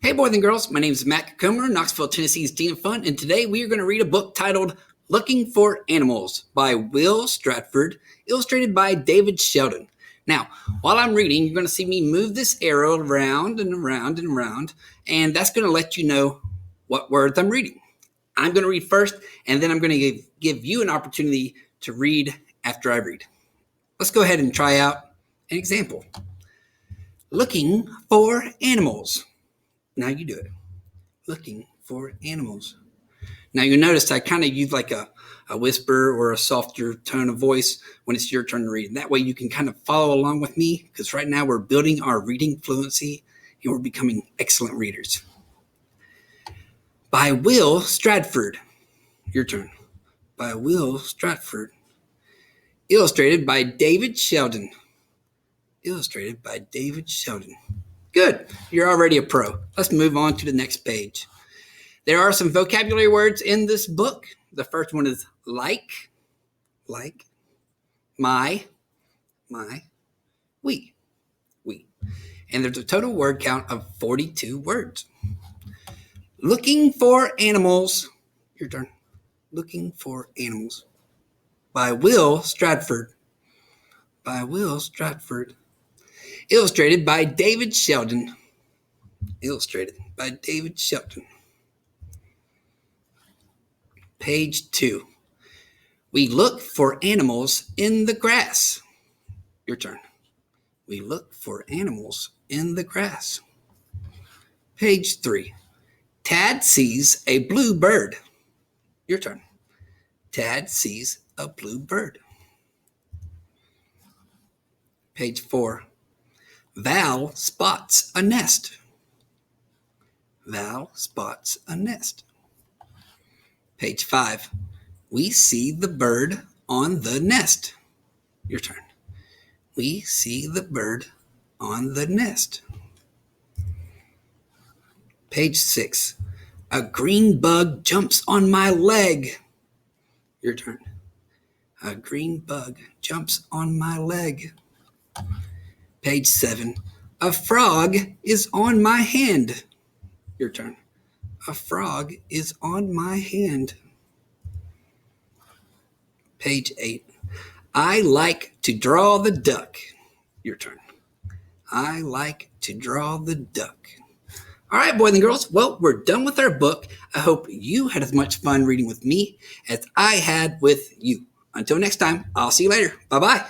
Hey boys and girls, my name is Matt Comer, Knoxville, Tennessee's Dean Fun, and today we are going to read a book titled Looking for Animals by Will Stratford, illustrated by David Sheldon. Now, while I'm reading, you're going to see me move this arrow around and around and around, and that's going to let you know what words I'm reading. I'm going to read first, and then I'm going to give you an opportunity to read after I read. Let's go ahead and try out an example. Looking for animals. Now you do it. Looking for animals. Now you notice I kind of use like a whisper or a softer tone of voice when it's your turn to read. And that way you can kind of follow along with me, because right now we're building our reading fluency and we're becoming excellent readers. By Will Stratford. Your turn. By Will Stratford. Illustrated by David Sheldon. Illustrated by David Sheldon. Good. You're already a pro. Let's move on to the next page. There are some vocabulary words in this book. The first one is like, my, we. And there's a total word count of 42 words. Looking for animals. Your turn. Looking for animals. By Will Stratford. By Will Stratford. Illustrated by David Sheldon. Illustrated by David Sheldon. Page 2. We look for animals in the grass. Your turn. We look for animals in the grass. Page 3. Tad sees a blue bird. Your turn. Tad sees a blue bird. Page 4. Val spots a nest. Val spots a nest. Page 5. We see the bird on the nest. Your turn. We see the bird on the nest. Page 6. A green bug jumps on my leg. Your turn. A green bug jumps on my leg. Page 7. A frog is on my hand. Your turn. A frog is on my hand. Page 8. I like to draw the duck. Your turn. I like to draw the duck. All right, boys and girls. Well, we're done with our book. I hope you had as much fun reading with me as I had with you. Until next time, I'll see you later. Bye-bye.